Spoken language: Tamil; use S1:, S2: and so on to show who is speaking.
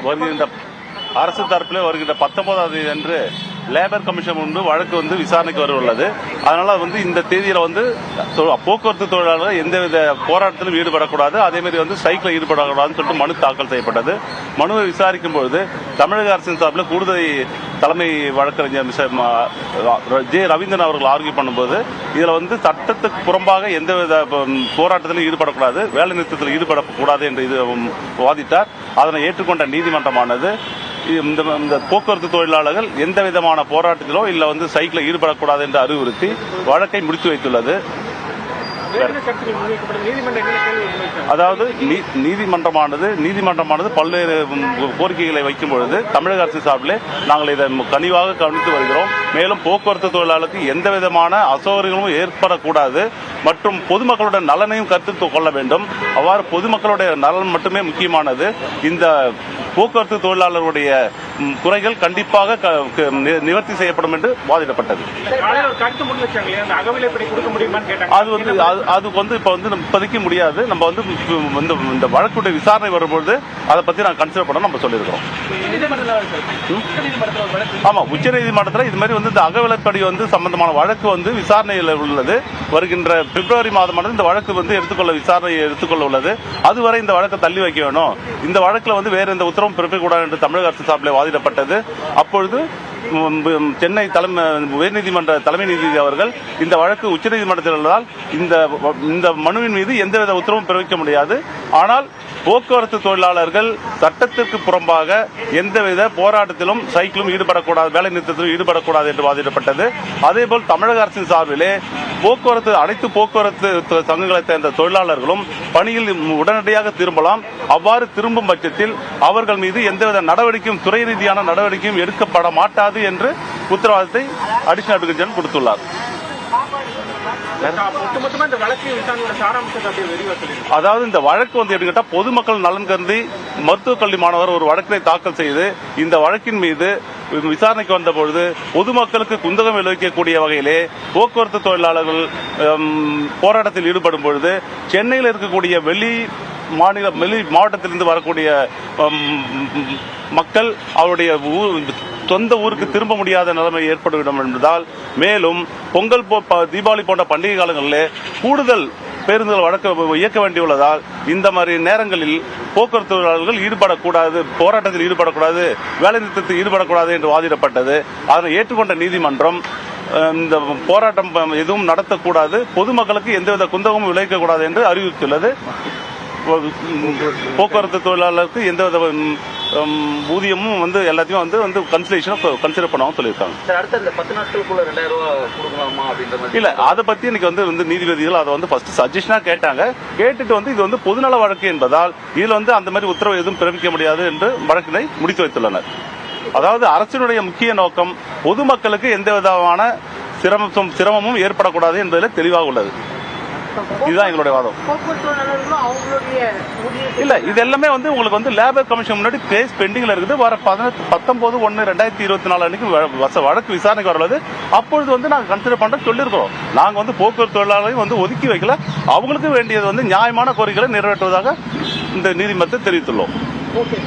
S1: வருகின்ற அரசு தரப்பில் வருகின்ற 19ஆம் தேதி அன்று லேபர் கமிஷன் முன்பு வழக்கு விசாரணைக்கு வர உள்ளது. அதனால இந்த தேதியில போக்குவரத்து தொழிலாளர்கள் எந்தவித போராட்டத்திலும் ஈடுபடக்கூடாது, அதே மாதிரி ஸ்ட்ரைக்ல ஈடுபடக்கூடாதுன்னு சொல்லிட்டு மனு தாக்கல் செய்யப்பட்டது. மனுவை விசாரிக்கும் பொழுது தமிழக அரசின் சார்பில் கூடுதல் தலைமை வழக்கறிஞர் ஜே ரவீந்திரன் அவர்கள் ஆர்கியூ பண்ணும்போது இதுல சட்டத்துக்கு புறம்பாக எந்தவித போராட்டத்திலும் ஈடுபடக்கூடாது, வேலை நிறுத்தத்தில் ஈடுபடக்கூடாது என்று இது வாதிட்டார். அதனை ஏற்றுக்கொண்ட நீதிமன்றமானது இந்த போக்குவரத்து தொழிலாளர்கள் எந்த விதமான போராட்டத்திலோ இல்ல சைக்கிளில் ஈடுபடக்கூடாது என்று அறிவுறுத்தி வழக்கை முடித்து வைத்துள்ளது. அதாவது நீதிமன்றமானது பல்வேறு கோரிக்கைகளை வைக்கும் பொழுது தமிழக அரசு சார்பிலே நாங்கள் இதை கனிவாக கவனித்து வருகிறோம். மேலும் போக்குவரத்து தொழிலாளருக்கு எந்த விதமான அசௌகரியங்களும் ஏற்படக்கூடாது மற்றும் பொதுமக்களுடைய நலனையும் கருத்தில் கொள்ள வேண்டும். அவ்வாறு பொதுமக்களுடைய நலன் மட்டுமே முக்கியமானது. இந்த போக்குவரத்து தொழிலாளர்களுடைய குறைகள் கண்டிப்பாக நிவர்த்தி செய்யப்படும் என்று வாதிடப்பட்டது. அது இப்போதைக்கு முடியாது. நம்ம இந்த வழக்குடைய விசாரணை வரும்பொழுது அதை பத்தி நான் கன்சிடர் பண்ண நம்ம சொல்லியிருக்கிறோம். ஆமா, உச்சநீதிமன்றத்தில் இது மாதிரி இந்த அகவிலைப்படி சம்பந்தமான வழக்கு விசாரணையில் உள்ளது. வருகின்ற பிப்ரவரி மாதமானது இந்த வழக்கு விசாரணை எடுத்துக்கொள்ள உள்ளது. அதுவரை இந்த வழக்கை தள்ளி வைக்க வேணும். இந்த வழக்கில் வேற எந்த உத்தரவும் பிறப்பிக்கக்கூடாது என்று தமிழக அரசு சார்பில் வாதிடப்பட்டது. அப்பொழுது சென்னை உயர்நீதிமன்ற தலைமை நீதிபதி அவர்கள் இந்த வழக்கு உச்சநீதிமன்றத்தில் உள்ளதால் இந்த மனுவின் மீது எந்தவித உத்தரவும் பிறப்பிக்க முடியாது, ஆனால் போக்குவரத்து தொழிலாளர்கள் சட்டத்திற்கு புறம்பாக எந்தவித போராட்டத்திலும் சைக்கிளும் ஈடுபடக்கூடாது, வேலை நிறுத்தத்திலும் ஈடுபடக்கூடாது என்று வாதிடப்பட்டது. அதேபோல் தமிழக அரசின் சார்பிலே அனைத்து போக்குவரத்து சங்கங்களைச் சேர்ந்த தொழிலாளர்களும் பணியில் உடனடியாக திரும்பலாம். அவ்வாறு திரும்பும் பட்சத்தில் அவர்கள் மீது எந்தவித நடவடிக்கையும் துறை ரீதியான நடவடிக்கையும் எடுக்கப்பட மாட்டாது என்று உத்தரவாதத்தை அடிஷனல் அட்வொகேட் ஜெனரல் கொடுத்துள்ளார். அதாவது இந்த வழக்கு பொதுமக்கள் நலன் கருதி மருத்துவக் கல்வி மாணவர் ஒரு வழக்கினை தாக்கல் செய்து இந்த வழக்கின் மீது விசாரணைக்கு வந்த பொழுது பொதுமக்களுக்கு குந்தகம் விளைவிக்கக்கூடிய வகையிலே போக்குவரத்து தொழிலாளர்கள் போராட்டத்தில் ஈடுபடும் பொழுது சென்னையில் இருக்கக்கூடிய வெளி மாவட்டத்திலிருந்து வரக்கூடிய மக்கள் அவருடைய சொந்த ஊருக்கு திரும்ப முடியாத நிலைமை ஏற்பட்டுவிடும் என்பதால், மேலும் பொங்கல் தீபாவளி போன்ற பண்டிகை காலங்களில் கூடுதல் பேருந்துகள் இயக்க வேண்டியுள்ளதால் இந்த மாதிரி நேரங்களில் போக்குவரத்து தொழிலாளர்கள் ஈடுபடக்கூடாது, போராட்டத்தில் ஈடுபடக்கூடாது, வேலை நிறுத்தத்தில் ஈடுபடக்கூடாது என்று வாதிடப்பட்டது. அதனை ஏற்றுக்கொண்ட நீதிமன்றம் இந்த போராட்டம் எதுவும் நடத்தக்கூடாது, பொதுமக்களுக்கு எந்தவித குந்தகமும் விளைவிக்கக்கூடாது என்று அறிவித்துள்ளது. போக்குவரத்து தொழிலாளருக்கு எந்தவித ஊதியமும் எல்லாத்தையும் கன்சிடர் பண்ணாம சொல்லியிருக்காங்க. இல்ல, அதை பத்தி இன்னைக்கு நீதிபதிகள் அதை ஃபர்ஸ்ட் சஜஷனா கேட்டாங்க. கேட்டுட்டு இது பொதுநல வழக்கு என்பதால் இதுல அந்த மாதிரி உத்தரவு எதுவும் பிறப்பிக்க முடியாது என்று வழக்கினை முடித்து வைத்துள்ளனர். அதாவது அரசினுடைய முக்கிய நோக்கம் பொதுமக்களுக்கு எந்த விதமான சிரமமும் ஏற்படக்கூடாது என்பதில் தெளிவாக உள்ளது. இதுதான் எங்களுடைய வாதம். இல்ல, இது எல்லாமே உங்களுக்கு லேபர் கமிஷன் முன்னாடி கேஸ் பெண்டிங்ல இருக்குது. வர 19/1/2024 அன்னைக்கு வழக்கு விசாரணைக்கு வரது. அப்பொழுது நாங்க கன்சிடர் பண்ற சொல்லியிருக்கிறோம். நாங்க போக்குவரத்து தொழிலாளர்களையும் ஒதுக்கி வைக்கல, அவங்களுக்கு வேண்டியது நியாயமான கோரிக்கைகளை நிறைவேற்றுவதாக இந்த நீதிமன்றத்தை தெரிவித்துள்ளோம். Okay.